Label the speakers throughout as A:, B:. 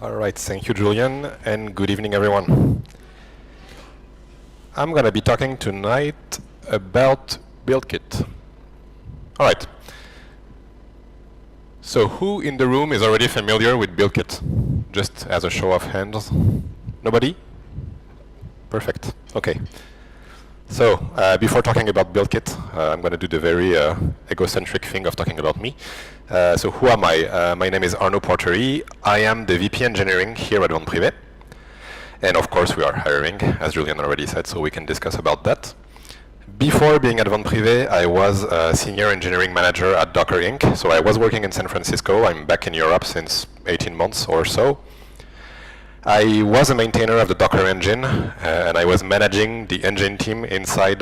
A: All right, thank you, Julian, and good evening, everyone. I'm going to be talking tonight about BuildKit. All right. So who in the room is already familiar with BuildKit? Just as a show of hands. Nobody? Perfect. Okay. So before talking about BuildKit, I'm going to do the very egocentric thing of talking about me. So who am I? My name is Arnaud Portery. I am the VP Engineering here at Vente Privée. And of course, we are hiring, as Julian already said, so we can discuss about that. Before being at Vente Privée, I was a senior engineering manager at Docker Inc. So I was working in San Francisco. I'm back in Europe since 18 months or so. I was a maintainer of the Docker engine, and I was managing the engine team inside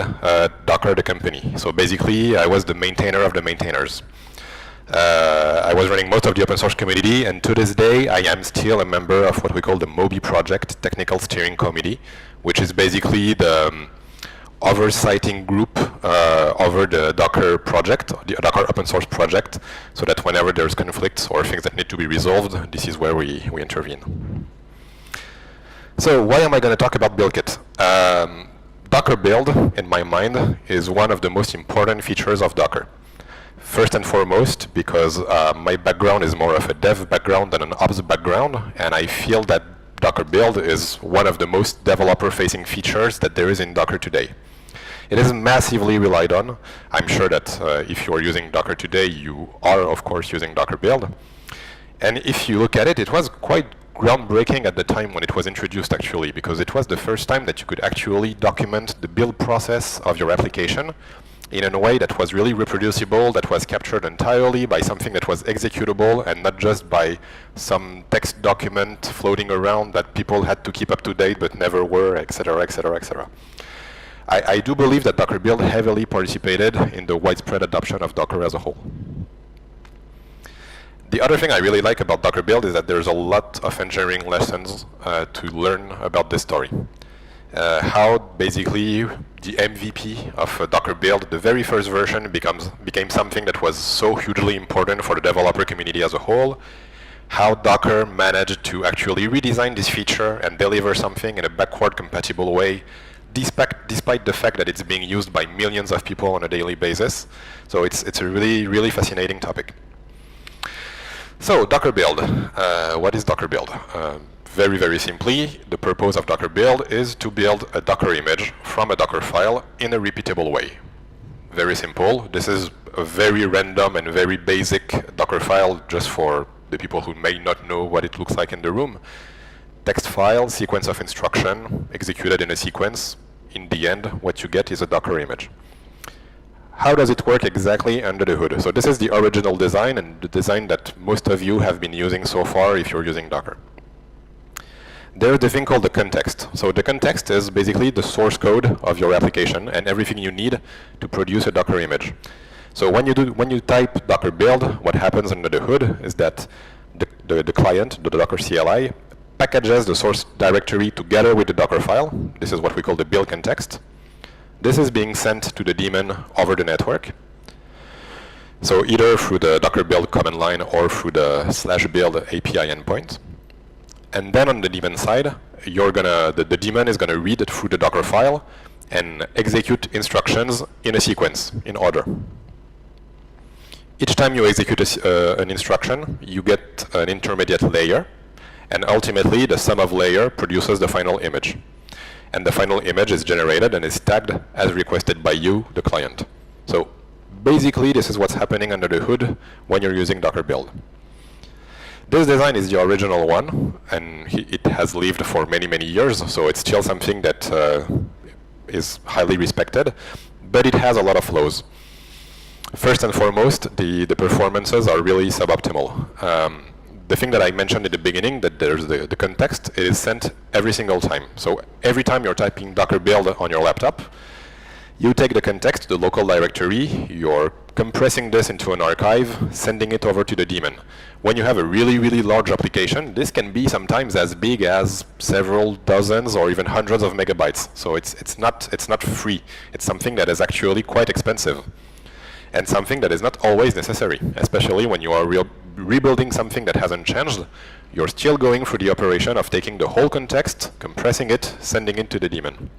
A: Docker, the company. So basically, I was the maintainer of the maintainers. I was running most of the open source community, and to this day, I am still a member of what we call the Moby Project Technical Steering Committee, which is basically the oversighting group over the Docker project, the Docker open source project, so that whenever there's conflicts or things that need to be resolved, this is where we intervene. So why am I going to talk about BuildKit? Docker build, in my mind, is one of the most important features of Docker. First and foremost, because my background is more of a dev background than an ops background, and I feel that Docker build is one of the most developer-facing features that there is in Docker today. It is massively relied on. I'm sure that if you are using Docker today, you are, of course, using Docker build. And if you look at it, it was quite groundbreaking at the time when it was introduced, actually, because it was the first time that you could actually document the build process of your application in a way that was really reproducible, that was captured entirely by something that was executable and not just by some text document floating around that people had to keep up to date but never were, etc., etc., etc. I do believe that Docker build heavily participated in the widespread adoption of Docker as a whole. The other thing I really like about Docker build is that there's a lot of engineering lessons to learn about this story. How basically the MVP of Docker build, the very first version, became something that was so hugely important for the developer community as a whole. How Docker managed to actually redesign this feature and deliver something in a backward compatible way, despite the fact that it's being used by millions of people on a daily basis. So it's a really, really fascinating topic. So Docker build, what is Docker build? Very, very simply, the purpose of Docker build is to build a Docker image from a Docker file in a repeatable way. Very simple. This is a very random and very basic Docker file just for the people who may not know what it looks like in the room. Text file, sequence of instruction, executed in a sequence. In the end, what you get is a Docker image. How does it work exactly under the hood? So this is the original design and the design that most of you have been using so far if you're using Docker. There's the thing called the context. So the context is basically the source code of your application and everything you need to produce a Docker image. So when you type Docker build, what happens under the hood is that the client, the Docker CLI, packages the source directory together with the Docker file. This is what we call the build context. This is being sent to the daemon over the network. So either through the Docker build command line or through the /build API endpoint. And then on the daemon side, the daemon is gonna read it through the Docker file and execute instructions in a sequence, in order. Each time you execute an instruction, you get an intermediate layer, and ultimately the sum of layer produces the final image. And the final image is generated and is tagged as requested by you, the client. So basically, this is what's happening under the hood when you're using Docker build. This design is the original one, and it has lived for many, many years, so it's still something that is highly respected, but it has a lot of flaws. First and foremost, the performances are really suboptimal. The thing that I mentioned at the beginning, that there's the context, it is sent every single time. So every time you're typing Docker build on your laptop, you take the context, the local directory, you're compressing this into an archive, sending it over to the daemon. When you have a really, really large application, this can be sometimes as big as several dozens or even hundreds of megabytes. So it's not free. It's something that is actually quite expensive, and something that is not always necessary, especially when you are rebuilding something that hasn't changed, you're still going through the operation of taking the whole context, compressing it, sending it to the daemon.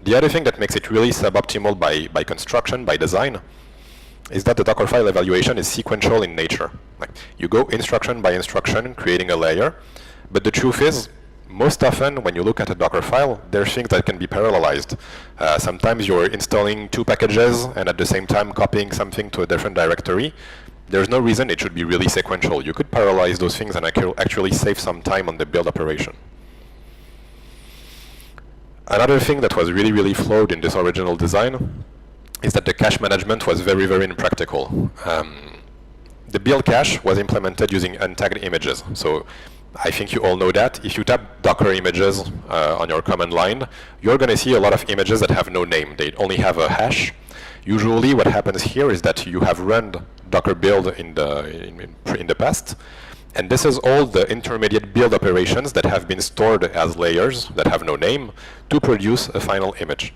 A: The other thing that makes it really suboptimal by construction, by design, is that the Dockerfile evaluation is sequential in nature. Like, you go instruction by instruction, creating a layer, but the truth is, most often when you look at a Dockerfile, there are things that can be parallelized. Sometimes you're installing 2 packages and at the same time copying something to a different directory. There's no reason it should be really sequential. You could parallelize those things and actually save some time on the build operation. Another thing that was really, really flawed in this original design is that the cache management was very, very impractical. The build cache was implemented using untagged images. So I think you all know that. If you tap Docker images on your command line, you're going to see a lot of images that have no name. They only have a hash. Usually what happens here is that you have run Docker build in the past, and this is all the intermediate build operations that have been stored as layers that have no name to produce a final image.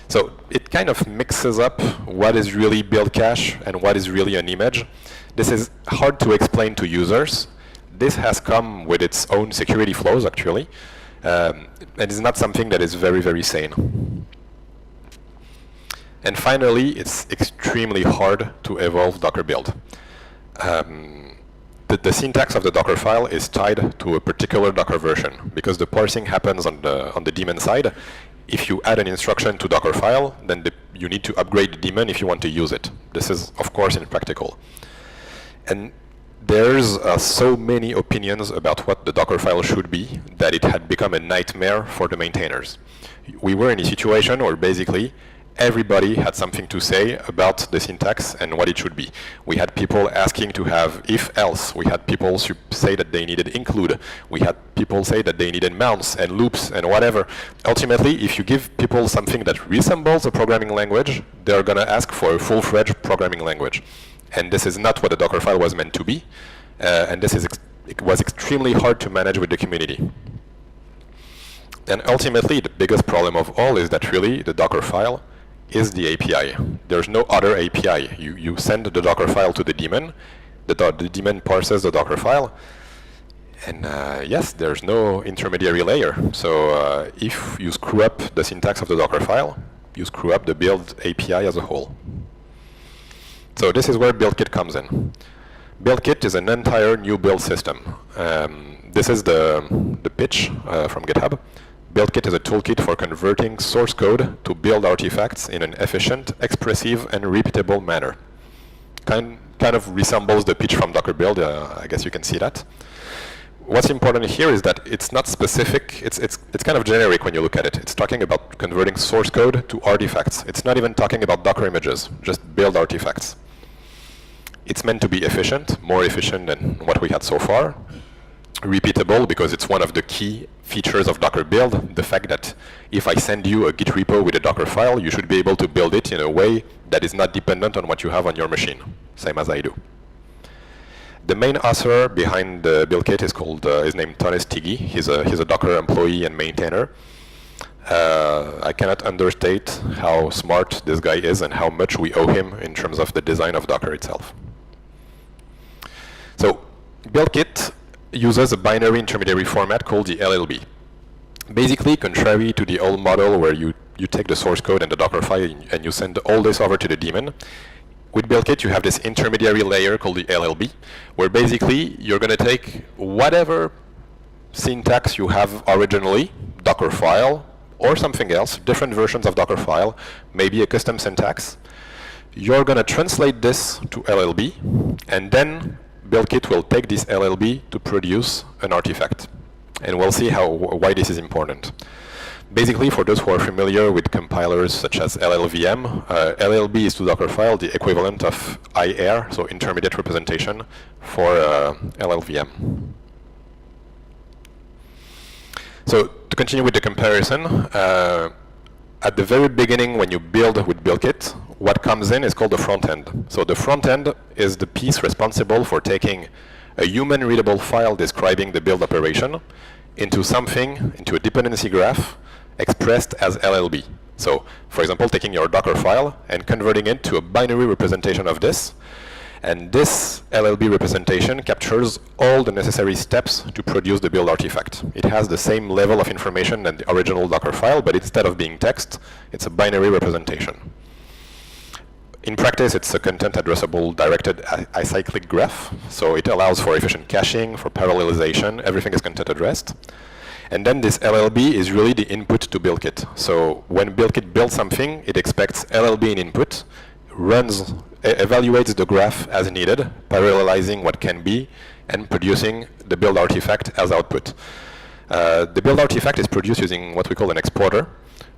A: So it kind of mixes up what is really build cache and what is really an image. This is hard to explain to users. This has come with its own security flaws, actually, and it's not something that is very, very sane. And finally, it's extremely hard to evolve Docker build. The syntax of the Dockerfile is tied to a particular Docker version, because the parsing happens on the daemon side. If you add an instruction to Dockerfile, then you need to upgrade the daemon if you want to use it. This is, of course, impractical. And there's so many opinions about what the Dockerfile should be that it had become a nightmare for the maintainers. We were in a situation where basically everybody had something to say about the syntax and what it should be. We had people asking to have if-else. We had people say that they needed include. We had people say that they needed mounts and loops and whatever. Ultimately, if you give people something that resembles a programming language, they're going to ask for a full-fledged programming language. And this is not what the Dockerfile was meant to be. And this it was extremely hard to manage with the community. And ultimately, the biggest problem of all is that really the Dockerfile is the API. There's no other API. You send the Dockerfile to the daemon. The daemon parses the Dockerfile. And yes, there's no intermediary layer. So if you screw up the syntax of the Dockerfile, you screw up the build API as a whole. So this is where BuildKit comes in. BuildKit is an entire new build system. This is the pitch from GitHub. BuildKit is a toolkit for converting source code to build artifacts in an efficient, expressive, and repeatable manner. Kind of resembles the pitch from Docker build. I guess you can see that. What's important here is that it's not specific. It's kind of generic when you look at it. It's talking about converting source code to artifacts. It's not even talking about Docker images, just build artifacts. It's meant to be efficient, more efficient than what we had so far. Repeatable, because it's one of the key features of Docker build, the fact that if I send you a Git repo with a Docker file, you should be able to build it in a way that is not dependent on what you have on your machine, same as I do. The main author behind the BuildKit is named Thonis Tiggy. He's a Docker employee and maintainer. I cannot understate how smart this guy is and how much we owe him in terms of the design of Docker itself. So BuildKit uses a binary intermediary format called the LLB. Basically, contrary to the old model where you take the source code and the Docker file and you send all this over to the daemon, with BuildKit you have this intermediary layer called the LLB, where basically you're going to take whatever syntax you have originally, Docker file, or something else, different versions of Docker file, maybe a custom syntax. You're going to translate this to LLB, and then BuildKit will take this LLB to produce an artifact. And we'll see why this is important. Basically, for those who are familiar with compilers such as LLVM, LLB is to Dockerfile the equivalent of IR, so intermediate representation, for LLVM. So to continue with the comparison, at the very beginning when you build with BuildKit, what comes in is called the front end. So the front end is the piece responsible for taking a human readable file describing the build operation into a dependency graph expressed as LLB. So for example, taking your Docker file and converting it to a binary representation of this, And this LLB representation captures all the necessary steps to produce the build artifact. It has the same level of information than the original Docker file, but instead of being text, it's a binary representation. In practice, it's a content addressable directed acyclic graph, so it allows for efficient caching, for parallelization, everything is content addressed. And then this LLB is really the input to BuildKit. So when BuildKit builds something, it expects LLB in input, evaluates the graph as needed, parallelizing what can be, and producing the build artifact as output. The build artifact is produced using what we call an exporter,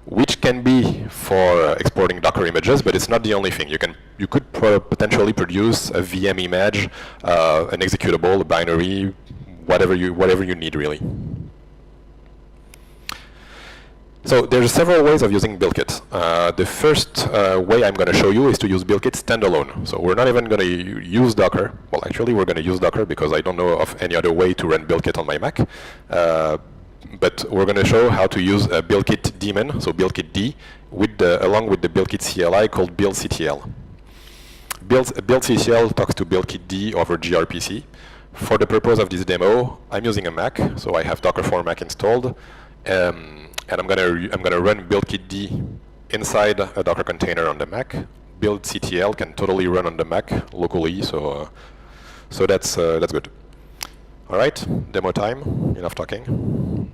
A: which can be for exporting Docker images, but it's not the only thing. You could potentially produce a VM image, an executable, a binary, whatever you need really. So there's several ways of using BuildKit. The first way I'm going to show you is to use BuildKit standalone. So we're not even going to use Docker. Well, actually, we're going to use Docker because I don't know of any other way to run BuildKit on my Mac. But we're going to show how to use a BuildKit daemon, so BuildKit D, along with the BuildKit CLI called BuildCTL. BuildCTL talks to BuildKit D over gRPC. For the purpose of this demo, I'm using a Mac, so I have Docker for Mac installed. And I'm gonna run BuildKit D inside a Docker container on the Mac. BuildCTL can totally run on the Mac locally, so that's good. All right, demo time. Enough talking.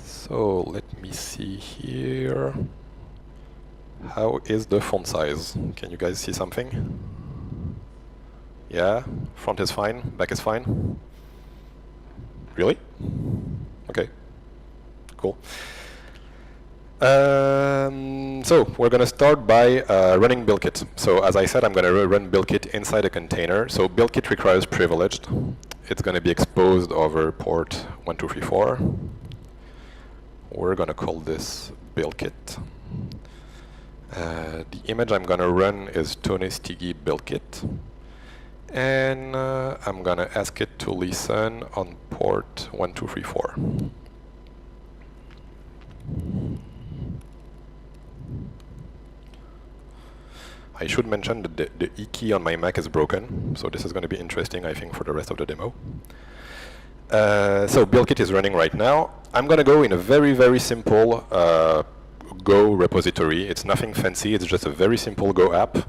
A: So let me see here. How is the font size? Can you guys see something? Yeah, front is fine, back is fine. Really? Okay, cool. So we're going to start by running BuildKit. So as I said, I'm going to run BuildKit inside a container. So BuildKit requires privileged. It's going to be exposed over port 1234. We're going to call this BuildKit. The image I'm going to run is Tony Stiggy BuildKit. And I'm going to ask it to listen on port 1234. I should mention that the E key on my Mac is broken, so this is going to be interesting, I think, for the rest of the demo. So BuildKit is running right now. I'm going to go in a very, very simple Go repository. It's nothing fancy, it's just a very simple Go app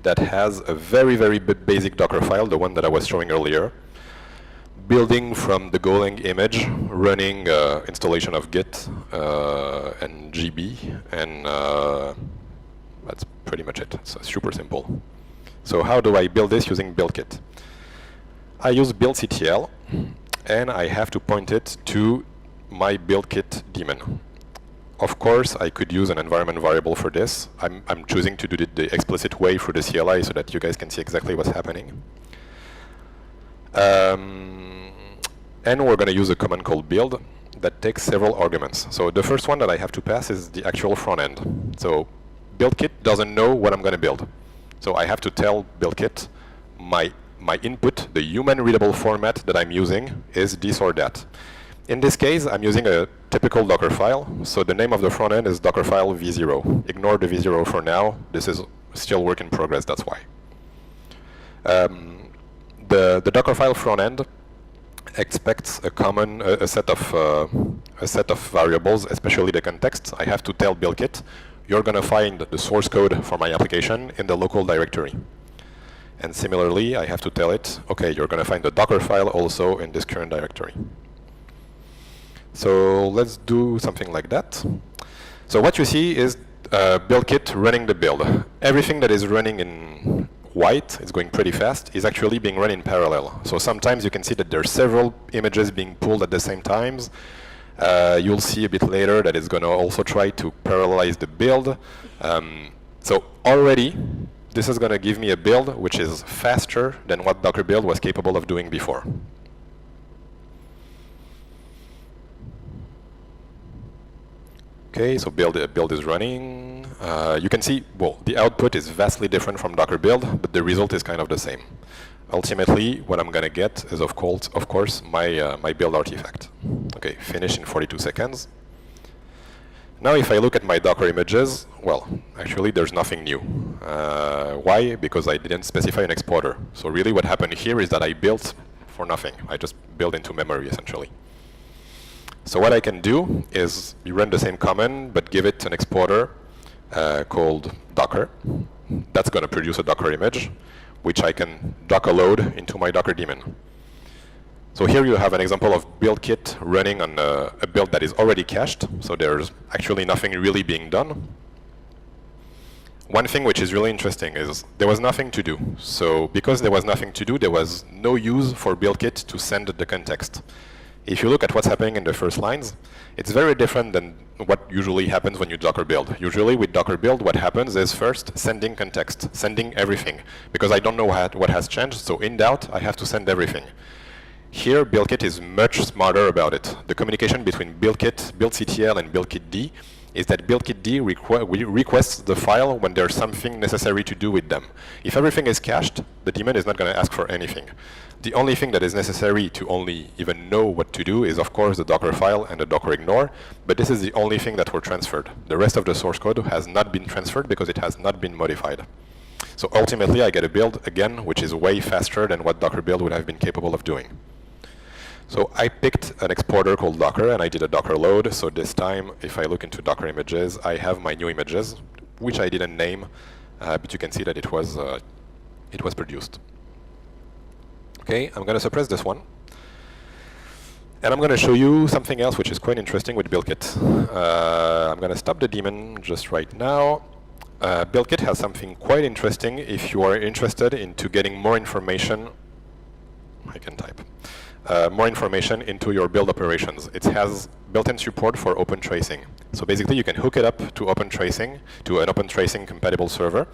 A: that has a very, very basic Docker file, the one that I was showing earlier, building from the Golang image, running installation of Git and GB, and that's pretty much it. It's super simple. So how do I build this using BuildKit? I use BuildCTL, and I have to point it to my BuildKit daemon. Of course, I could use an environment variable for this. I'm choosing to do it the explicit way through the CLI so that you guys can see exactly what's happening. And we're going to use a command called build that takes several arguments. So the first one that I have to pass is the actual front end. So BuildKit doesn't know what I'm going to build. So I have to tell BuildKit my input, the human readable format that I'm using is this or that. In this case, I'm using a typical Docker file, so the name of the front end is Dockerfile v0. Ignore the v0 for now. This is still work in progress, that's why. The Dockerfile front end expects a set of variables, especially the context. I have to tell BuildKit, you're going to find the source code for my application in the local directory. And similarly, I have to tell it, okay, you're going to find the Docker file also in this current directory. So let's do something like that. So what you see is BuildKit running the build. Everything that is running in white, it's going pretty fast, is actually being run in parallel. So sometimes you can see that there are several images being pulled at the same times. You'll see a bit later that it's going to also try to parallelize the build. So already, this is going to give me a build which is faster than what Docker build was capable of doing before. Okay, so build is running. You can see, well, the output is vastly different from Docker build, but the result is kind of the same. Ultimately, what I'm going to get is, of course, my build artifact. Okay, finish in 42 seconds. Now if I look at my Docker images, well, actually there's nothing new. Why? Because I didn't specify an exporter. So really what happened here is that I built for nothing. I just built into memory, essentially. So what I can do is you run the same command, but give it an exporter called Docker. That's going to produce a Docker image, which I can Docker load into my Docker daemon. So here you have an example of BuildKit running on a build that is already cached, so there's actually nothing really being done. One thing which is really interesting is there was nothing to do. So because there was nothing to do, there was no use for BuildKit to send the context. If you look at what's happening in the first lines, it's very different than what usually happens when you Docker build. Usually with Docker build, what happens is first sending context, sending everything, because I don't know what has changed, so in doubt, I have to send everything. Here, BuildKit is much smarter about it. The communication between BuildKit, BuildCTL, and BuildKit-D is that BuildKit-D requests the file when there's something necessary to do with them. If everything is cached, the daemon is not going to ask for anything. The only thing that is necessary to only even know what to do is, of course, the Docker file and the Docker ignore, but this is the only thing that were transferred. The rest of the source code has not been transferred because it has not been modified. So ultimately, I get a build, again, which is way faster than what Docker build would have been capable of doing. So I picked an exporter called Docker, and I did a Docker load. So this time, if I look into Docker images, I have my new images, which I didn't name, but you can see that it was produced. Okay, I'm going to suppress this one. And I'm going to show you something else which is quite interesting with BuildKit. I'm going to stop the daemon just right now. BuildKit has something quite interesting if you are interested into getting more information. I can type. More information into your build operations. It has built-in support for open tracing. So basically you can hook it up to open tracing, to an open tracing compatible server,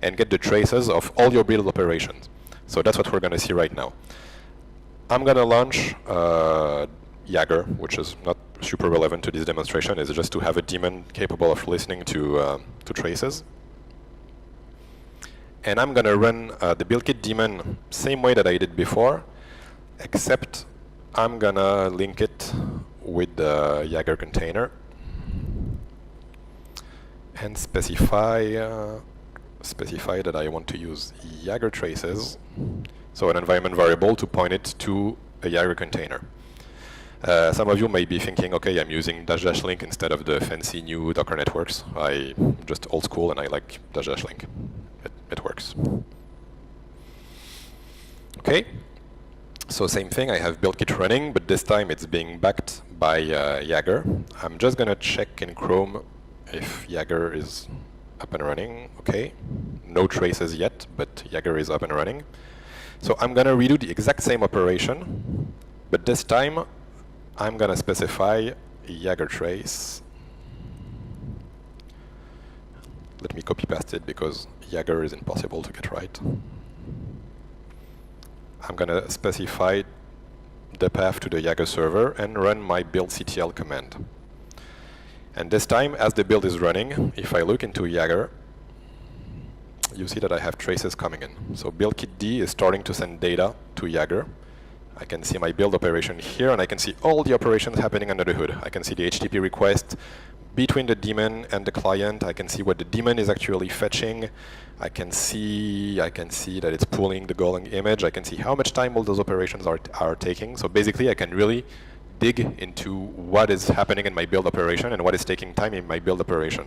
A: and get the traces of all your build operations. So that's what we're going to see right now. I'm going to launch Jaeger, which is not super relevant to this demonstration. It's just to have a daemon capable of listening to traces. And I'm going to run the BuildKit daemon same way that I did before, except I'm going to link it with the Jaeger container and specify that I want to use Jaeger traces, so an environment variable to point it to a Jaeger container. Some of you may be thinking, okay, I'm using --link instead of the fancy new Docker networks. I'm just old school and I like --link. It works. Okay, so same thing, I have BuildKit running, but this time it's being backed by Jaeger. I'm just going to check in Chrome if Jaeger is up and running. Okay, no traces yet, but Jaeger is up and running. So I'm going to redo the exact same operation, but this time I'm going to specify Jaeger trace. Let me copy paste it because Jaeger is impossible to get right. I'm going to specify the path to the Jaeger server and run my buildctl command. And this time, as the build is running, if I look into Jaeger, you see that I have traces coming in. So BuildKit-D is starting to send data to Jaeger. I can see my build operation here, and I can see all the operations happening under the hood. I can see the HTTP request between the daemon and the client. I can see what the daemon is actually fetching. I can see that it's pulling the Golang image. I can see how much time all those operations are taking. So basically, I can really dig into what is happening in my build operation and what is taking time in my build operation.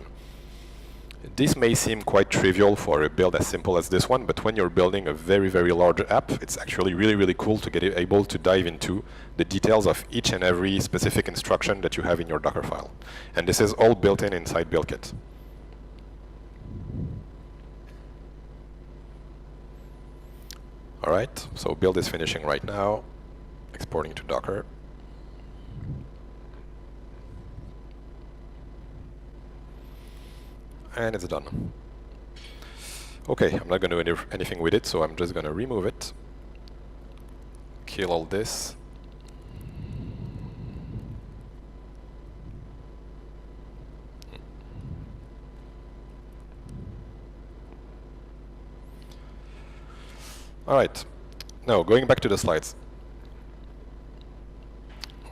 A: This may seem quite trivial for a build as simple as this one, but when you're building a very, very large app, it's actually really, really cool to get able to dive into the details of each and every specific instruction that you have in your Docker file. And this is all built in inside BuildKit. All right, so build is finishing right now, exporting to Docker. And it's done. Okay, I'm not going to do anything with it, so I'm just going to remove it, kill all this. All right, now going back to the slides.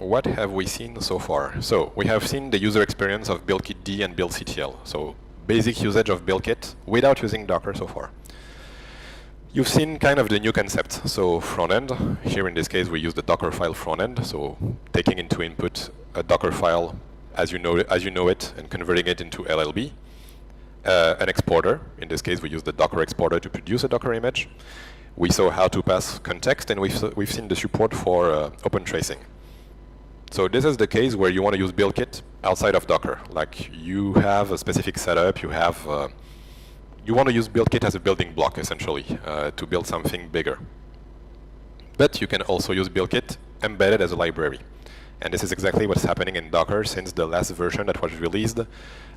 A: what have we seen so far? So we have seen the user experience of BuildKit-D and BuildCTL. So basic usage of BuildKit without using Docker so far. You've seen kind of the new concept. So front end, here in this case we use the Docker file front end. So taking into input a Docker file as you know it and converting it into LLB. An exporter, in this case we use the Docker exporter to produce a Docker image. We saw how to pass context, and we've seen the support for open tracing. So this is the case where you want to use BuildKit outside of Docker. Like you have a specific setup, you want to use BuildKit as a building block essentially to build something bigger. But you can also use BuildKit embedded as a library. And this is exactly what's happening in Docker since the last version that was released,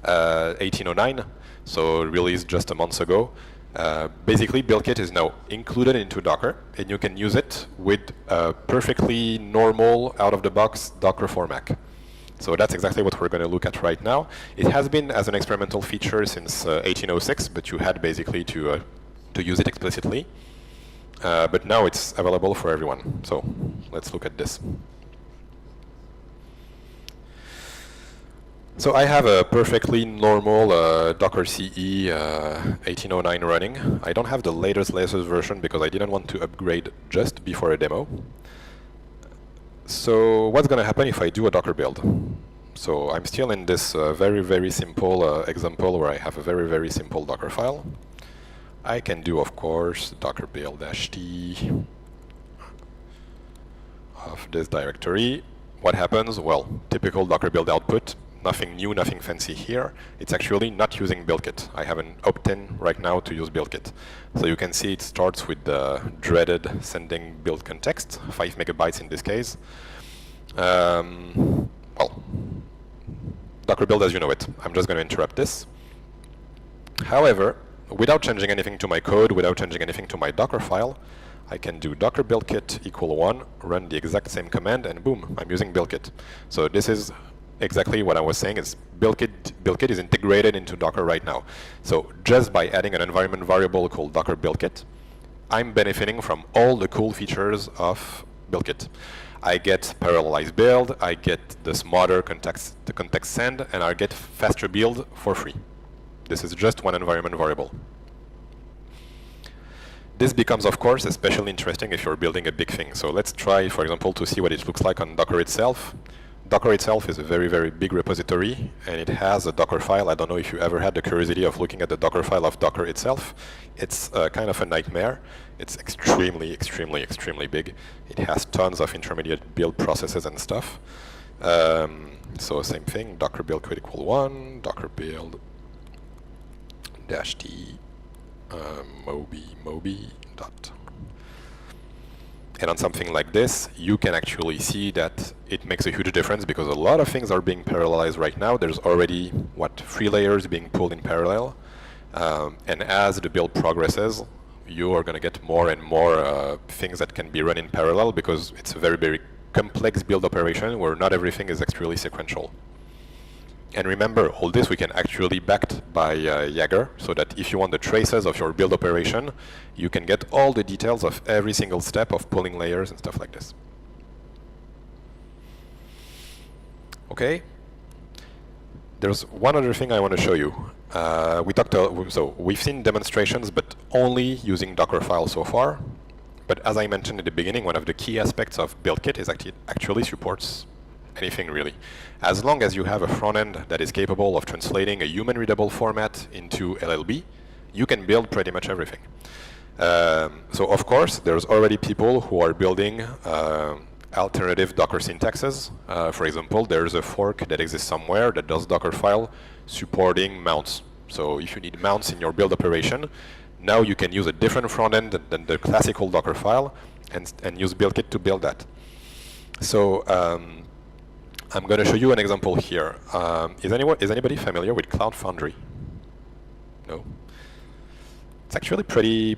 A: 1809, so released just a month ago. Basically, BuildKit is now included into Docker, and you can use it with a perfectly normal, out-of-the-box Docker for Mac. So that's exactly what we're going to look at right now. It has been as an experimental feature since 1806, but you had basically to use it explicitly. But now it's available for everyone. So let's look at this. So I have a perfectly normal Docker CE 1809 running. I don't have the latest version because I didn't want to upgrade just before a demo. So what's going to happen if I do a Docker build? So I'm still in this very, very simple example where I have a very, very simple Docker file. I can do, of course, docker build-t of this directory. What happens? Well, typical Docker build output. Nothing new, nothing fancy here. It's actually not using BuildKit. I have an opt-in right now to use BuildKit. So you can see it starts with the dreaded sending build context, 5 megabytes in this case. Well, Docker build as you know it. I'm just going to interrupt this. However, without changing anything to my code, without changing anything to my Docker file, I can do docker buildkit =1, run the exact same command, and boom, I'm using BuildKit. So this is exactly what I was saying is BuildKit is integrated into Docker right now. So just by adding an environment variable called docker buildkit, I'm benefiting from all the cool features of BuildKit. I get parallelized build, I get the smarter context send, and I get faster build for free. This is just one environment variable. This becomes, of course, especially interesting if you're building a big thing. So let's try, for example, to see what it looks like on Docker itself. Docker itself is a very, very big repository, and it has a Docker file. I don't know if you ever had the curiosity of looking at the Docker file of Docker itself. It's kind of a nightmare. It's extremely, extremely, extremely big. It has tons of intermediate build processes and stuff. So same thing, docker buildkit =1, docker build -t moby dot. And on something like this, you can actually see that it makes a huge difference because a lot of things are being parallelized right now. There's already, 3 layers being pulled in parallel. And as the build progresses, you are going to get more and more things that can be run in parallel because it's a very, very complex build operation where not everything is actually sequential. And remember, all this we can actually backed by Jaeger, so that if you want the traces of your build operation, you can get all the details of every single step of pulling layers and stuff like this. Okay. There's one other thing I want to show you. So we've seen demonstrations, but only using Docker files so far. But as I mentioned at the beginning, one of the key aspects of BuildKit is actually supports anything really. As long as you have a front end that is capable of translating a human readable format into LLB, you can build pretty much everything. So of course, there's already people who are building alternative Docker syntaxes. For example, there's a fork that exists somewhere that does Dockerfile supporting mounts. So if you need mounts in your build operation, now you can use a different front end than the classical Dockerfile and use BuildKit to build that. So I'm going to show you an example here. Is anybody familiar with Cloud Foundry? No? It's actually pretty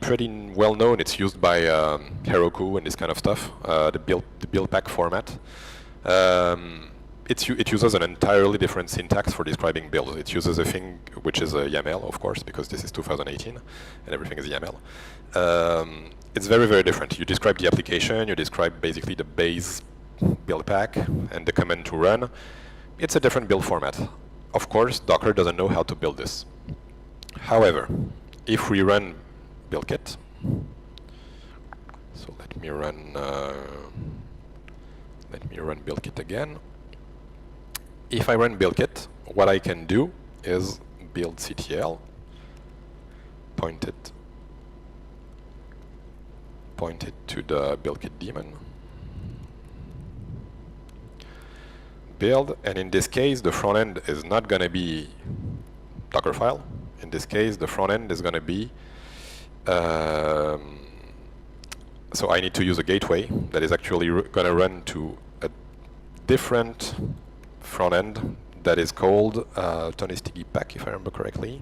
A: well known. It's used by Heroku and this kind of stuff, the build pack format. It uses an entirely different syntax for describing builds. It uses a thing which is a YAML, of course, because this is 2018 and everything is YAML. It's very, very different. You describe the application, you describe basically the base build pack and the command to run, it's a different build format. Of course, Docker doesn't know how to build this. However, if we run BuildKit, so let me run BuildKit again. If I run BuildKit, what I can do is build CTL, point it to the BuildKit daemon, build, and in this case the front end is not going to be Dockerfile. In this case the front end is going to be so I need to use a gateway that is actually going to run to a different front end that is called Tonistiggy Pack, if I remember correctly.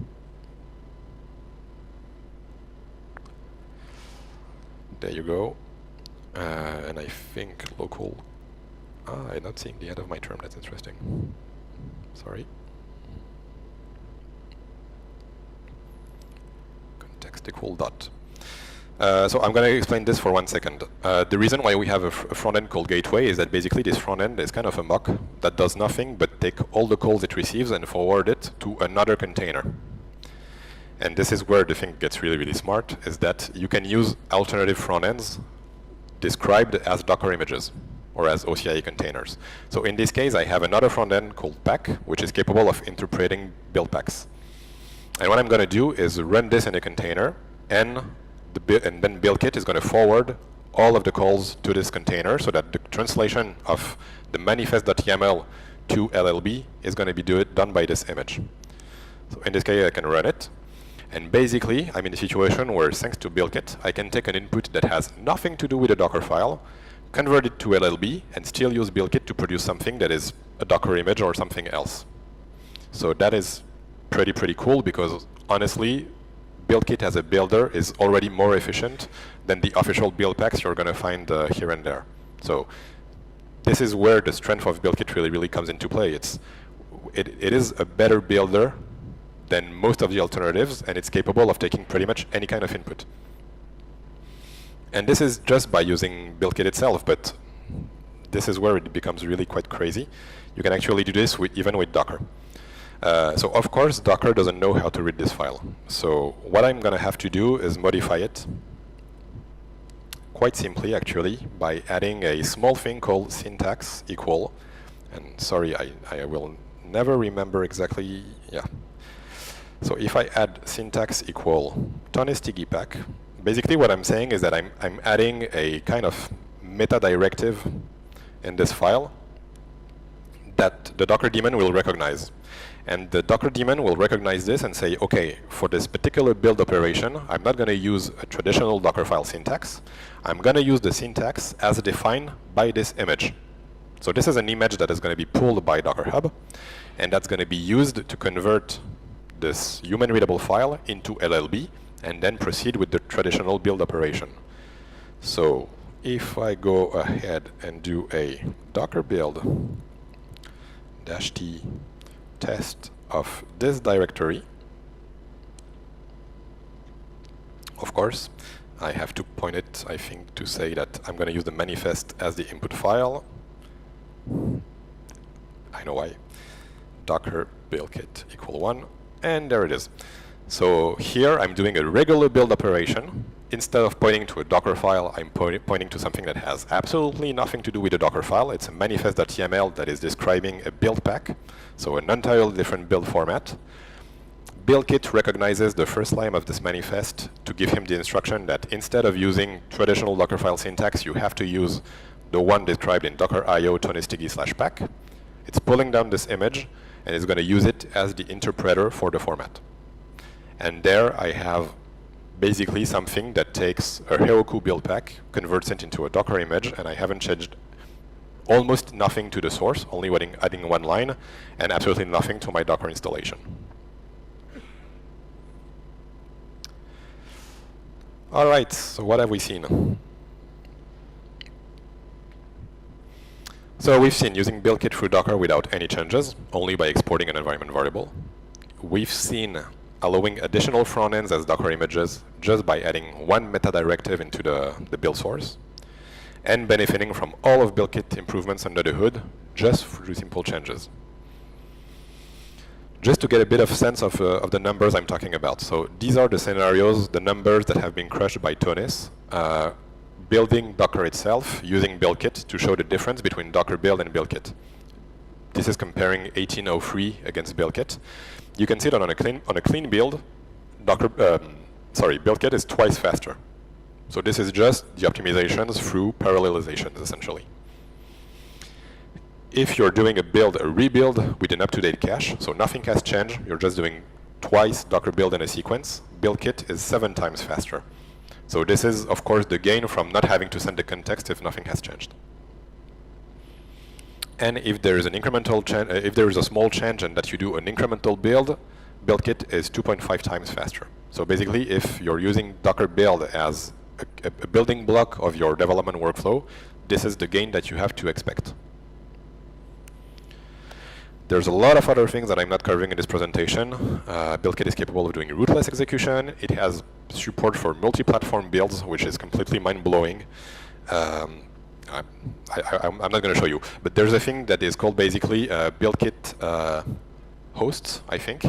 A: There you go. And I think local. I'm not seeing the end of my term. That's interesting. Sorry. Context equal dot. So I'm going to explain this for 1 second. The reason why we have a front end called gateway is that basically this front end is kind of a mock that does nothing but take all the calls it receives and forward it to another container. And this is where the thing gets really, really smart, is that you can use alternative front ends described as Docker images or as OCI containers. So in this case, I have another front end called pack, which is capable of interpreting build packs. And what I'm going to do is run this in a container, and then BuildKit is going to forward all of the calls to this container so that the translation of the manifest.yaml to LLB is going to be done by this image. So in this case, I can run it. And basically, I'm in a situation where, thanks to BuildKit, I can take an input that has nothing to do with a Docker file, convert it to LLB, and still use BuildKit to produce something that is a Docker image or something else. So that is pretty cool, because honestly, BuildKit as a builder is already more efficient than the official build packs you're going to find here and there. So this is where the strength of BuildKit really comes into play. It is a better builder than most of the alternatives, and it's capable of taking pretty much any kind of input. And this is just by using BuildKit itself, but this is where it becomes really quite crazy. You can actually do this even with Docker. So of course, Docker doesn't know how to read this file. So what I'm going to have to do is modify it quite simply, actually, by adding a small thing called syntax equal. And sorry, I will never remember exactly. Yeah. So if I add syntax equal Tonistiggy Pack, basically what I'm saying is that I'm adding a kind of meta directive in this file that the Docker daemon will recognize. And the Docker daemon will recognize this and say, okay, for this particular build operation, I'm not going to use a traditional Dockerfile syntax. I'm going to use the syntax as defined by this image. So this is an image that is going to be pulled by Docker Hub, and that's going to be used to convert this human readable file into LLB and then proceed with the traditional build operation. So if I go ahead and do a Docker build -t test of this directory, of course, I have to point it, I think, to say that I'm going to use the manifest as the input file. I know why. Docker BuildKit equal 1, and there it is. So here I'm doing a regular build operation. Instead of pointing to a Docker file, I'm pointing to something that has absolutely nothing to do with a Docker file. It's a manifest.yaml that is describing a build pack, so an entirely different build format. BuildKit recognizes the first line of this manifest to give him the instruction that instead of using traditional Dockerfile syntax, you have to use the one described in Docker.io Tonistiggy/pack. It's pulling down this image, and it's going to use it as the interpreter for the format. And there I have basically something that takes a Heroku build pack, converts it into a Docker image, and I haven't changed almost nothing to the source, only adding one line, and absolutely nothing to my Docker installation. All right, so what have we seen? So we've seen using BuildKit through Docker without any changes, only by exporting an environment variable. We've seen allowing additional front ends as Docker images just by adding one meta directive into the build source. and benefiting from all of BuildKit improvements under the hood just through simple changes. Just to get a bit of sense of the numbers I'm talking about. So these are the scenarios, the numbers that have been crushed by Tonis, building Docker itself using BuildKit to show the difference between Docker build and BuildKit. This is comparing 1803 against BuildKit. You can see that on a clean build, BuildKit is twice faster. So this is just the optimizations through parallelizations, essentially. If you're doing a rebuild with an up-to-date cache, so nothing has changed, you're just doing twice Docker build in a sequence, BuildKit is 7 times faster. So this is, of course, the gain from not having to send the context if nothing has changed. And if there is an incremental change, if there is a small change and that you do an incremental build, BuildKit is 2.5 times faster. So basically, if you're using Docker build as a building block of your development workflow, this is the gain that you have to expect. There's a lot of other things that I'm not covering in this presentation. BuildKit is capable of doing rootless execution. It has support for multi-platform builds, which is completely mind-blowing. I'm not going to show you, but there's a thing that is called basically BuildKit hosts, I think.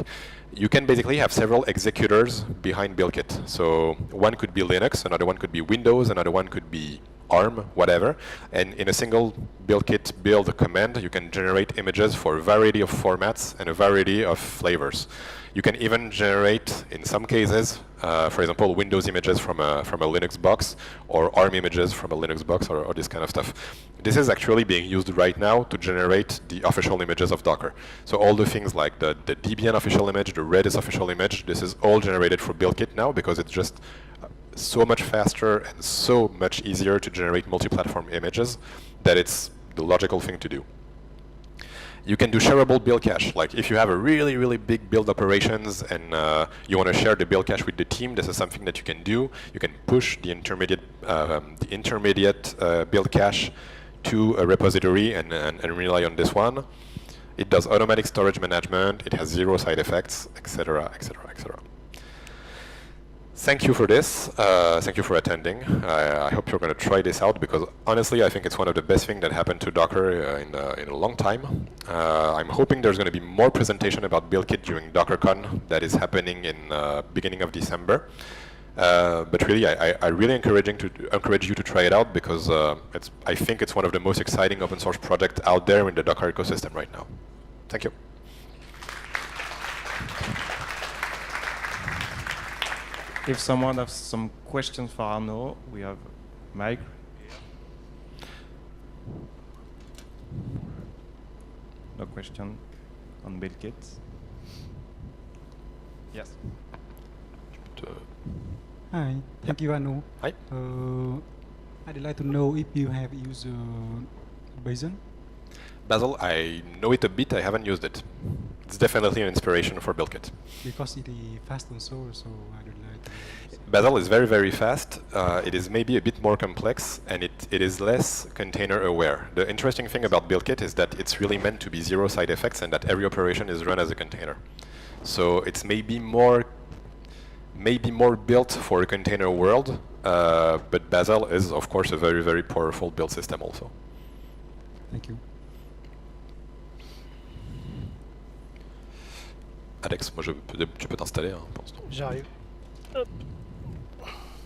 A: You can basically have several executors behind BuildKit. So one could be Linux, another one could be Windows, another one could be ARM, whatever. And in a single BuildKit build command, you can generate images for a variety of formats and a variety of flavors. You can even generate, in some cases, for example, Windows images from a Linux box, or ARM images from a Linux box, or this kind of stuff. This is actually being used right now to generate the official images of Docker. So all the things like the Debian official image, the Redis official image, this is all generated for BuildKit now because it's just so much faster and so much easier to generate multi-platform images that it's the logical thing to do. You can do shareable build cache. Like if you have a really, really big build operations and you want to share the build cache with the team, this is something that you can do. You can push the intermediate build cache to a repository and rely on this one. It does automatic storage management. It has 0 side effects, etc., etc., etc. Thank you for this. Thank you for attending. I hope you're going to try this out because honestly, I think it's one of the best things that happened to Docker in a long time. I'm hoping there's going to be more presentation about BuildKit during DockerCon that is happening in beginning of December. But really, I really encourage you to try it out because I think it's one of the most exciting open source projects out there in the Docker ecosystem right now. Thank you.
B: If someone has some questions for Arnaud, we have Mike. No question on BuildKit? Yes.
C: Hi, thank you, Arnaud.
A: Hi.
C: I'd like to know if you have used Bazel.
A: Bazel, I know it a bit, I haven't used it. It's definitely an inspiration for BuildKit.
C: Because it is fast and so I'd like to use.
A: Bazel is very, very fast. It is maybe a bit more complex, and it is less container aware. The interesting thing about BuildKit is that it's really meant to be 0 side effects and that every operation is run as a container. So it's maybe more built for a container world, but Bazel is, of course, a very, very powerful build system also.
C: Thank you.
A: Alex, moi tu peux t'installer hein, pour l'instant.
D: J'arrive.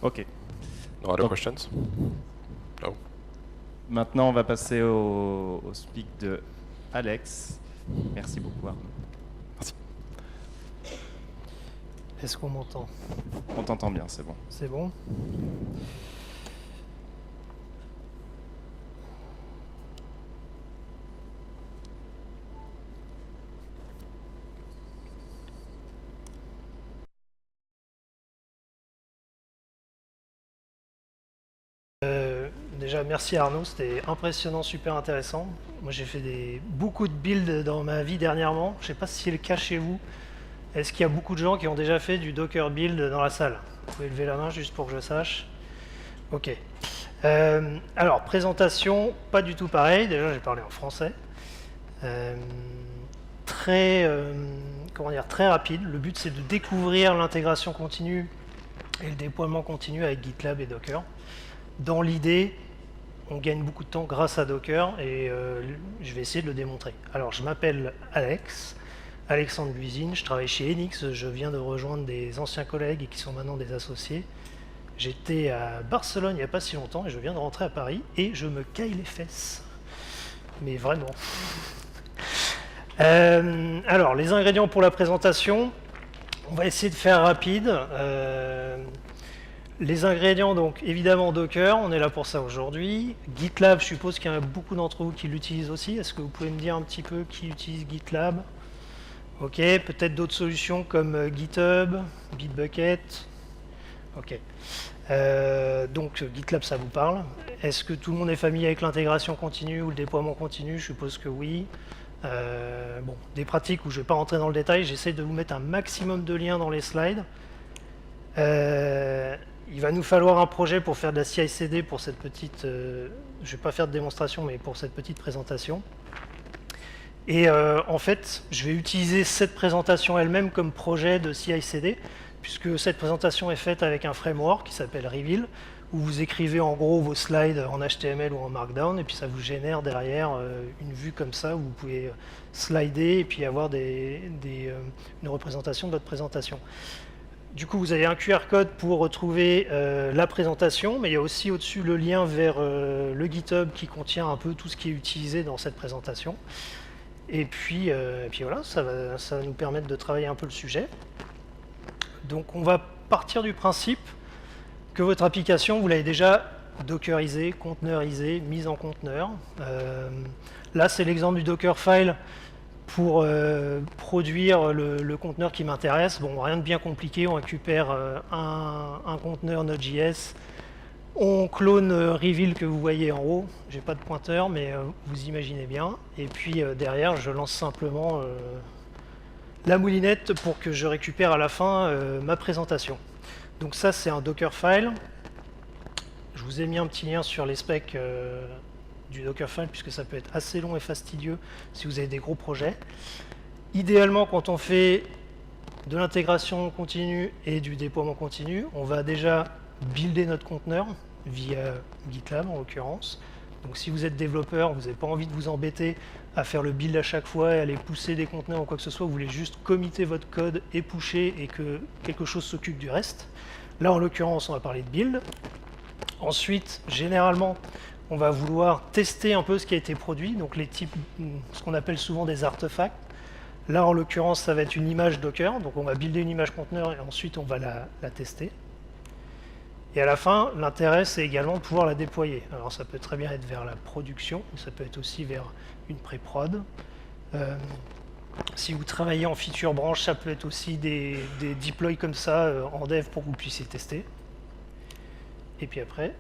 B: OK.
A: No other questions? No.
B: Maintenant, on va passer au speak de Alex. Merci beaucoup, Arnaud.
A: Merci.
D: Est-ce qu'on m'entend?
B: On t'entend bien, c'est bon.
D: C'est bon? Déjà, merci Arnaud, c'était impressionnant, super intéressant. Moi, j'ai fait beaucoup de builds dans ma vie dernièrement. Je ne sais pas si c'est le cas chez vous. Est-ce qu'il y a beaucoup de gens qui ont déjà fait du Docker build dans la salle? Vous pouvez lever la main juste pour que je sache. Ok. Alors, présentation, pas du tout pareil. Déjà, j'ai parlé en français. Très rapide. Le but, c'est de découvrir l'intégration continue et le déploiement continu avec GitLab et Docker. Dans l'idée, on gagne beaucoup de temps grâce à Docker et je vais essayer de le démontrer. Alors je m'appelle Alexandre Luisine, je travaille chez Enix, je viens de rejoindre des anciens collègues et qui sont maintenant des associés. J'étais à Barcelone il n'y a pas si longtemps et je viens de rentrer à Paris et je me caille les fesses. Mais vraiment. Alors, les ingrédients pour la présentation, on va essayer de faire rapide. Les ingrédients, donc évidemment Docker, on est là pour ça aujourd'hui. GitLab, je suppose qu'il y en a beaucoup d'entre vous qui l'utilisent aussi. Est-ce que vous pouvez me dire un petit peu qui utilise GitLab? Ok, peut-être d'autres solutions comme GitHub, Bitbucket. Ok. Donc GitLab, ça vous parle. Est-ce que tout le monde est familier avec l'intégration continue ou le déploiement continu? Je suppose que oui. Bon, des pratiques où je ne vais pas rentrer dans le détail, j'essaie de vous mettre un maximum de liens dans les slides. Il va nous falloir un projet pour faire de la CI/CD pour cette petite... je ne vais pas faire de démonstration, mais pour cette petite présentation. Et en fait, je vais utiliser cette présentation elle-même comme projet de CI/CD, puisque cette présentation est faite avec un framework qui s'appelle Reveal, où vous écrivez en gros vos slides en HTML ou en Markdown, et puis ça vous génère derrière une vue comme ça, où vous pouvez slider et puis avoir une représentation de votre présentation. Du coup, vous avez un QR code pour retrouver la présentation, mais il y a aussi au-dessus le lien vers le GitHub qui contient un peu tout ce qui est utilisé dans cette présentation. Et puis voilà, ça va nous permettre de travailler un peu le sujet. Donc on va partir du principe que votre application, vous l'avez déjà dockerisée, conteneurisée, mise en conteneur. Là, c'est l'exemple du Dockerfile pour produire le conteneur qui m'intéresse. Bon, rien de bien compliqué, on récupère un conteneur Node.js, on clone Reveal que vous voyez en haut, j'ai pas de pointeur, mais vous imaginez bien. Et puis derrière, je lance simplement la moulinette pour que je récupère à la fin ma présentation. Donc ça, c'est un Dockerfile. Je vous ai mis un petit lien sur les specs du Dockerfile, puisque ça peut être assez long et fastidieux si vous avez des gros projets. Idéalement, quand on fait de l'intégration continue et du déploiement continu, on va déjà builder notre conteneur via GitLab en l'occurrence. Donc si vous êtes développeur, vous n'avez pas envie de vous embêter à faire le build à chaque fois et aller pousser des conteneurs ou quoi que ce soit, vous voulez juste committer votre code et pusher et que quelque chose s'occupe du reste. Là en l'occurrence, on va parler de build. Ensuite, généralement, on va vouloir tester un peu ce qui a été produit, donc les types, ce qu'on appelle souvent des artefacts. Là en l'occurrence, ça va être une image Docker, donc on va builder une image conteneur et ensuite on va la tester. Et à la fin, l'intérêt, c'est également de pouvoir la déployer. Alors ça peut très bien être vers la production, mais ça peut être aussi vers une pré-prod. Si vous travaillez en feature branch, ça peut être aussi des deploys comme ça en dev pour que vous puissiez tester. Et puis après,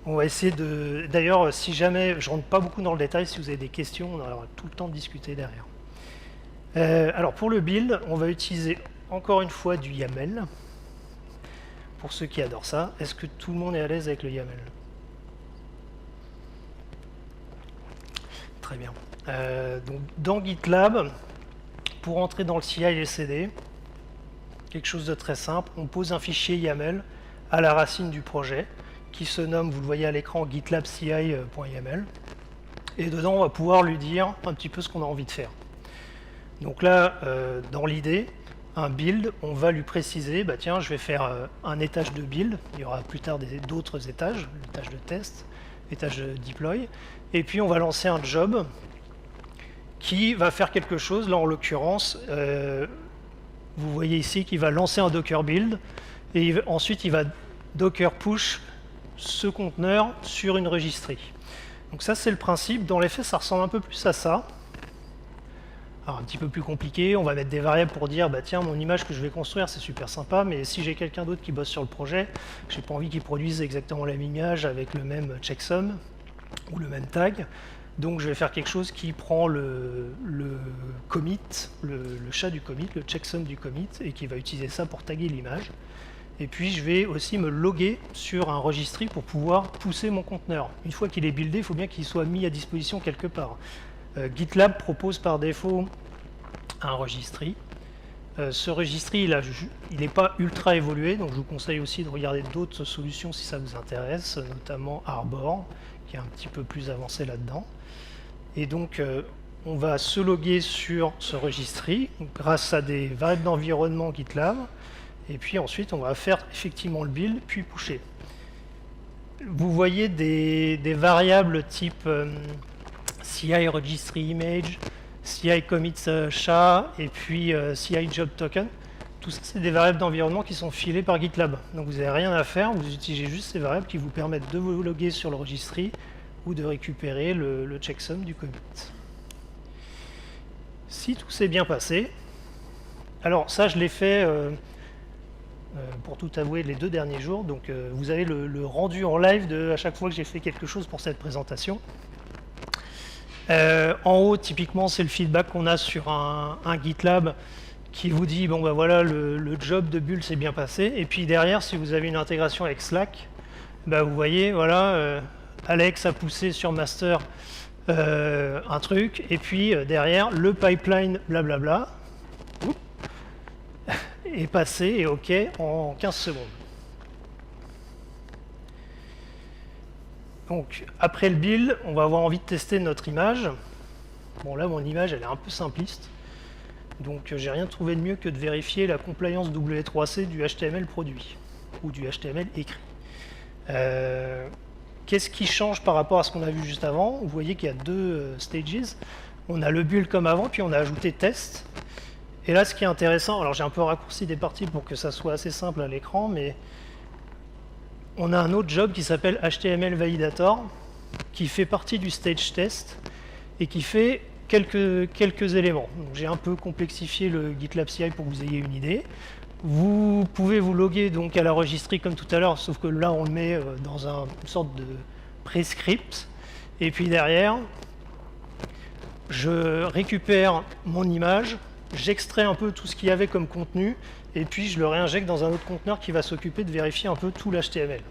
D: on va essayer de... D'ailleurs, si jamais, je ne rentre pas beaucoup dans le détail, si vous avez des questions, on aura tout le temps de discuter derrière. Alors pour le build, on va utiliser encore une fois du YAML. Pour ceux qui adorent ça, est-ce que tout le monde est à l'aise avec le YAML? Très bien. Donc dans GitLab, pour entrer dans le CI et CD, quelque chose de très simple, on pose un fichier YAML à la racine du projet, qui se nomme, vous le voyez à l'écran, gitlabci.yaml. Et dedans, on va pouvoir lui dire un petit peu ce qu'on a envie de faire. Donc là, dans l'idée, un build, on va lui préciser, bah tiens, je vais faire un étage de build, il y aura plus tard d'autres étages, l'étage de test, l'étage de deploy, et puis on va lancer un job qui va faire quelque chose, là en l'occurrence, vous voyez ici qu'il va lancer un Docker build, et ensuite il va Docker push ce conteneur sur une registry. Donc ça c'est le principe, dans les faits ça ressemble un peu plus à ça. Alors un petit peu plus compliqué, on va mettre des variables pour dire bah tiens mon image que je vais construire c'est super sympa, mais si j'ai quelqu'un d'autre qui bosse sur le projet, j'ai pas envie qu'il produise exactement la même image avec le même checksum ou le même tag, donc je vais faire quelque chose qui prend le commit, le chat du commit, le checksum du commit, et qui va utiliser ça pour taguer l'image. Et puis je vais aussi me loguer sur un registry pour pouvoir pousser mon conteneur. Une fois qu'il est buildé, il faut bien qu'il soit mis à disposition quelque part. GitLab propose par défaut un registry. Ce registry, il n'est pas ultra évolué, donc je vous conseille aussi de regarder d'autres solutions si ça vous intéresse, notamment Arbor, qui est un petit peu plus avancé là-dedans. Et donc, on va se loguer sur ce registry grâce à des variables d'environnement GitLab, et puis ensuite, on va faire effectivement le build, puis pusher. Vous voyez des variables type CI registry image, CI commit SHA et puis CI job token. Tout ça, c'est des variables d'environnement qui sont filées par GitLab. Donc vous n'avez rien à faire, vous utilisez juste ces variables qui vous permettent de vous loguer sur le registry ou de récupérer le checksum du commit. Si tout s'est bien passé, alors ça je l'ai fait pour tout avouer les 2 derniers jours, donc vous avez le rendu en live à chaque fois que j'ai fait quelque chose pour cette présentation. En haut, typiquement, c'est le feedback qu'on a sur un GitLab qui vous dit, bon ben voilà, le job de build s'est bien passé. Et puis derrière, si vous avez une intégration avec Slack, ben vous voyez, voilà, Alex a poussé sur master un truc, et puis derrière, le pipeline, blablabla, est passé et OK en 15 secondes. Donc, après le build, on va avoir envie de tester notre image. Bon, là, mon image, elle est un peu simpliste. Donc, j'ai rien trouvé de mieux que de vérifier la compliance W3C du HTML produit, ou du HTML écrit. Qu'est-ce qui change par rapport à ce qu'on a vu juste avant? Vous voyez qu'il y a 2 stages. On a le build comme avant, puis on a ajouté test. Et là, ce qui est intéressant, alors j'ai un peu raccourci des parties pour que ça soit assez simple à l'écran, mais on a un autre job qui s'appelle HTML Validator, qui fait partie du stage test et qui fait quelques éléments. J'ai un peu complexifié le GitLab CI pour que vous ayez une idée. Vous pouvez vous loguer donc à la registry comme tout à l'heure, sauf que là on le met dans une sorte de prescript. Et puis derrière, je récupère mon image, j'extrais un peu tout ce qu'il y avait comme contenu, et puis je le réinjecte dans un autre conteneur qui va s'occuper de vérifier un peu tout l'HTML.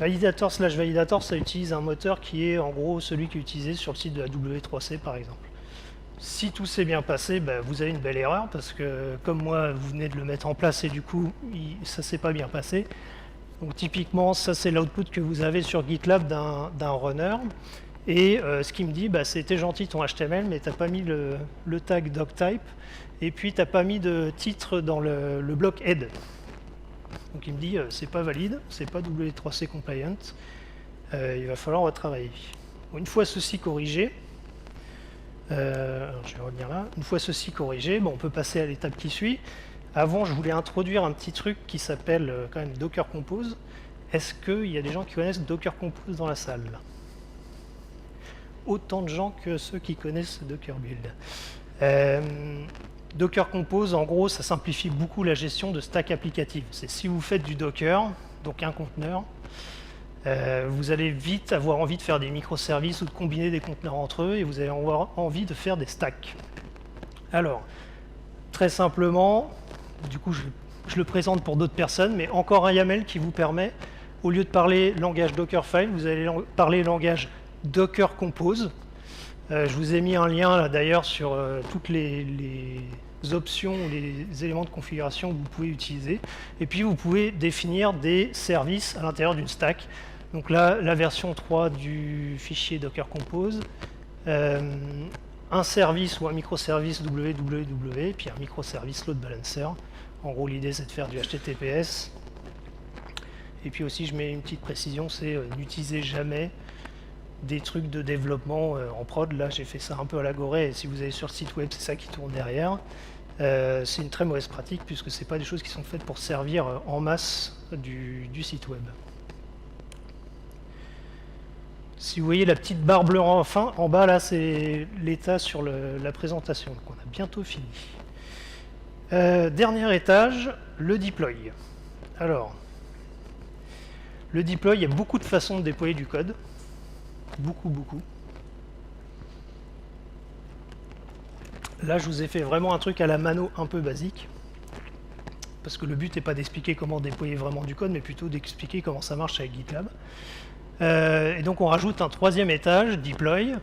D: Validator/validator, ça utilise un moteur qui est en gros celui qui est utilisé sur le site de la W3C par exemple. Si tout s'est bien passé, ben, vous avez une belle erreur parce que comme moi vous venez de le mettre en place et du coup ça s'est pas bien passé. Donc typiquement ça c'est l'output que vous avez sur GitLab d'un runner. Et ce qui me dit, bah, c'était gentil ton HTML, mais tu n'as pas mis le tag doctype, et puis tu n'as pas mis de titre dans le bloc head. Donc il me dit, c'est pas valide, c'est pas W3C compliant, il va falloir retravailler. Bon, une fois ceci corrigé, alors je vais revenir là, une fois ceci corrigé, bon, on peut passer à l'étape qui suit. Avant, je voulais introduire un petit truc qui s'appelle quand même Docker Compose. Est-ce qu'il y a des gens qui connaissent Docker Compose dans la salle? Autant de gens que ceux qui connaissent Docker Build. Docker Compose, en gros, ça simplifie beaucoup la gestion de stack applicative. C'est si vous faites du Docker, donc un conteneur, vous allez vite avoir envie de faire des microservices ou de combiner des conteneurs entre eux, et vous allez avoir envie de faire des stacks. Alors, très simplement, du coup, je le présente pour d'autres personnes, mais encore un YAML qui vous permet, au lieu de parler langage Dockerfile, vous allez parler langage Docker Compose. Je vous ai mis un lien là d'ailleurs sur toutes les options, les éléments de configuration que vous pouvez utiliser. Et puis vous pouvez définir des services à l'intérieur d'une stack. Donc là, la version 3 du fichier Docker Compose, un service ou un microservice www, puis un microservice load balancer. En gros, l'idée c'est de faire du HTTPS. Et puis aussi, je mets une petite précision, c'est n'utilisez jamais des trucs de développement en prod. Là, j'ai fait ça un peu à l'agoré, et si vous allez sur le site web, c'est ça qui tourne derrière. C'est une très mauvaise pratique, puisque ce n'est pas des choses qui sont faites pour servir en masse du site web. Si vous voyez la petite barre bleue en bas, là, c'est l'état sur la présentation. Donc, on a bientôt fini. Dernier étage, le deploy. Alors, le deploy, il y a beaucoup de façons de déployer du code. Beaucoup. Là, je vous ai fait vraiment un truc à la mano un peu basique. Parce que le but n'est pas d'expliquer comment déployer vraiment du code, mais plutôt d'expliquer comment ça marche avec GitLab. Et donc, on rajoute un troisième étage, deploy.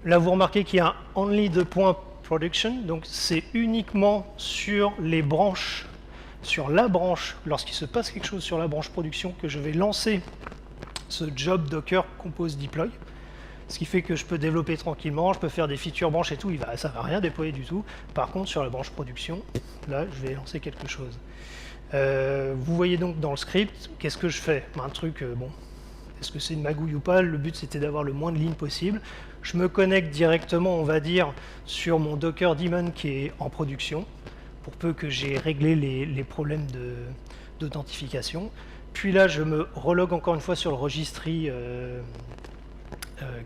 D: Là, vous remarquez qu'il y a only 2 points production. Donc c'est uniquement sur les branches, sur la branche, lorsqu'il se passe quelque chose sur la branche production, que je vais lancer ce job Docker Compose Deploy. Ce qui fait que je peux développer tranquillement, je peux faire des features branches et tout, ça ne va rien déployer du tout. Par contre, sur la branche production, là, je vais lancer quelque chose. Vous voyez donc dans le script, qu'est-ce que je fais? Un truc, bon, est-ce que c'est une magouille ou pas? Le but, c'était d'avoir le moins de lignes possible. Je me connecte directement, on va dire, sur mon Docker daemon qui est en production, pour peu que j'ai réglé les problèmes d'authentification. Puis là, je me relogue encore une fois sur le registry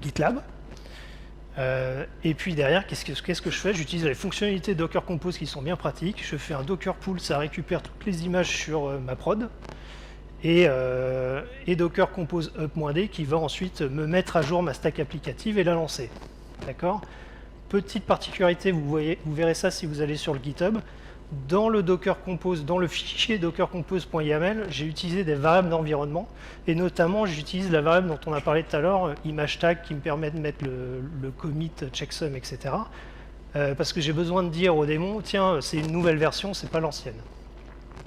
D: GitLab. Et puis derrière, qu'est-ce que je fais? J'utilise les fonctionnalités Docker Compose qui sont bien pratiques. Je fais un Docker Pull, ça récupère toutes les images sur ma prod. Et Docker Compose Up-D qui va ensuite me mettre à jour ma stack applicative et la lancer. D'accord? Petite particularité, vous verrez ça si vous allez sur le GitHub. Dans le Docker Compose, dans le fichier dockercompose.yaml, j'ai utilisé des variables d'environnement et notamment j'utilise la variable dont on a parlé tout à l'heure, image tag, qui me permet de mettre le commit, checksum, etc. Parce que j'ai besoin de dire au démon, tiens, c'est une nouvelle version, c'est pas l'ancienne.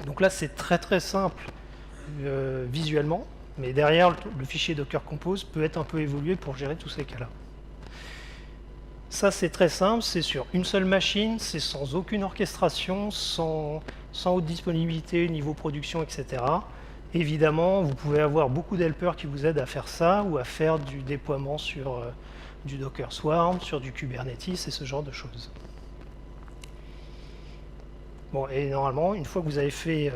D: Donc là, c'est très très simple visuellement, mais derrière, le fichier Docker Compose peut être un peu évolué pour gérer tous ces cas-là. Ça, c'est très simple, c'est sur une seule machine, c'est sans aucune orchestration, sans haute disponibilité, niveau production, etc. Évidemment, vous pouvez avoir beaucoup d'helpers qui vous aident à faire ça ou à faire du déploiement sur du Docker Swarm, sur du Kubernetes et ce genre de choses. Bon, et normalement, une fois que vous avez fait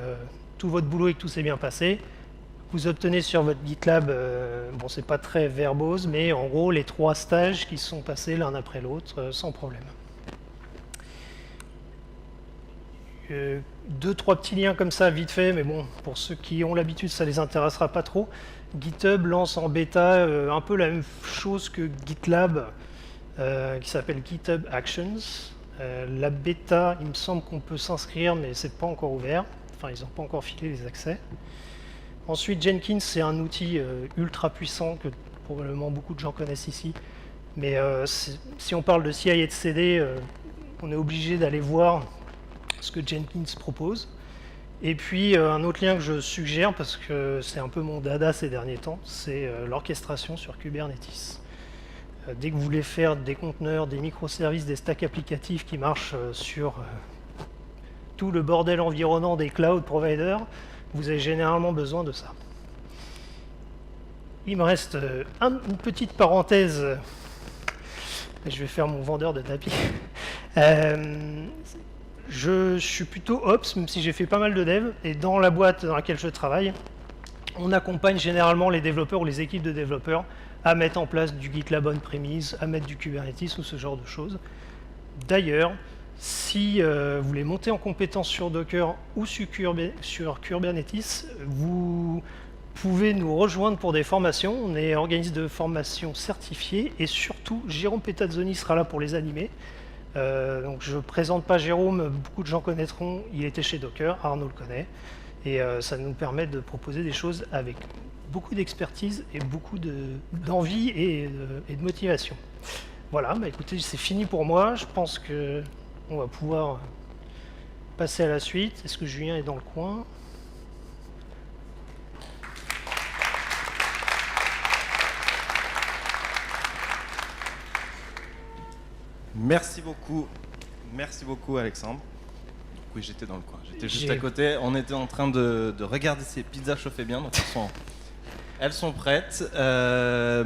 D: tout votre boulot et que tout s'est bien passé, vous obtenez sur votre GitLab, bon, c'est pas très verbose, mais en gros, les 3 stages qui sont passés l'un après l'autre, sans problème. 2-3 petits liens comme ça, vite fait, mais bon, pour ceux qui ont l'habitude, ça les intéressera pas trop. GitHub lance en bêta un peu la même chose que GitLab, qui s'appelle GitHub Actions. La bêta, il me semble qu'on peut s'inscrire, mais c'est pas encore ouvert. Enfin, ils n'ont pas encore filé les accès. Ensuite, Jenkins, c'est un outil ultra puissant que probablement beaucoup de gens connaissent ici. Mais si on parle de CI et de CD, on est obligé d'aller voir ce que Jenkins propose. Et puis, un autre lien que je suggère, parce que c'est un peu mon dada ces derniers temps, c'est l'orchestration sur Kubernetes. Dès que vous voulez faire des conteneurs, des microservices, des stacks applicatifs qui marchent sur tout le bordel environnant des cloud providers, vous avez généralement besoin de ça. Il me reste une petite parenthèse. Je vais faire mon vendeur de tapis. Je suis plutôt Ops, même si j'ai fait pas mal de dev. Et dans la boîte dans laquelle je travaille, on accompagne généralement les développeurs ou les équipes de développeurs à mettre en place du GitLab on-premise, à mettre du Kubernetes ou ce genre de choses. D'ailleurs, si vous voulez monter en compétence sur Docker ou sur Kubernetes, vous pouvez nous rejoindre pour des formations. On est organisme de formation certifié et surtout, Jérôme Petazzoni sera là pour les animer. Donc je ne présente pas Jérôme, beaucoup de gens connaîtront, il était chez Docker, Arnaud le connaît. Et ça nous permet de proposer des choses avec beaucoup d'expertise et beaucoup d'envie et de motivation. Voilà, bah écoutez, c'est fini pour moi. Je pense que on va pouvoir passer à la suite. Est-ce que Julien est dans le coin?
B: Merci beaucoup Alexandre. Oui, j'étais dans le coin, j'étais juste à côté. On était en train de regarder ces pizzas chauffées bien, donc elles sont prêtes.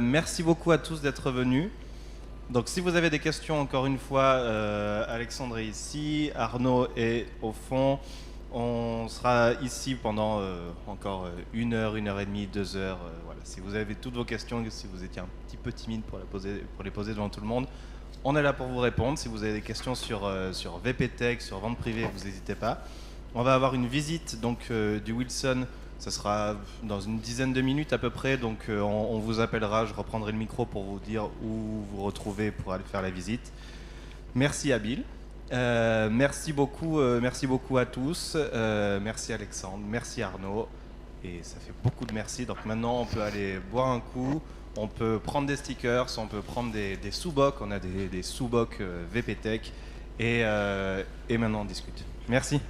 B: Merci beaucoup à tous d'être venus. Donc si vous avez des questions, encore une fois, Alexandre est ici, Arnaud est au fond. On sera ici pendant encore 1 heure, 1 heure et demie, 2 heures. Voilà. Si vous avez toutes vos questions, si vous étiez un petit peu timide pour les poser devant tout le monde, on est là pour vous répondre. Si vous avez des questions sur VPTech, sur vente privée, vous n'hésitez pas. On va avoir une visite donc, du Wilson. Ça sera dans une dizaine de minutes à peu près, donc on vous appellera, je reprendrai le micro pour vous dire où vous retrouvez pour aller faire la visite. Merci à Bill, merci beaucoup à tous, merci Alexandre, merci Arnaud, et ça fait beaucoup de merci. Donc maintenant on peut aller boire un coup, on peut prendre des stickers, on peut prendre des sous-bocs, on a des sous-bocs VPTech, Et maintenant on discute. Merci.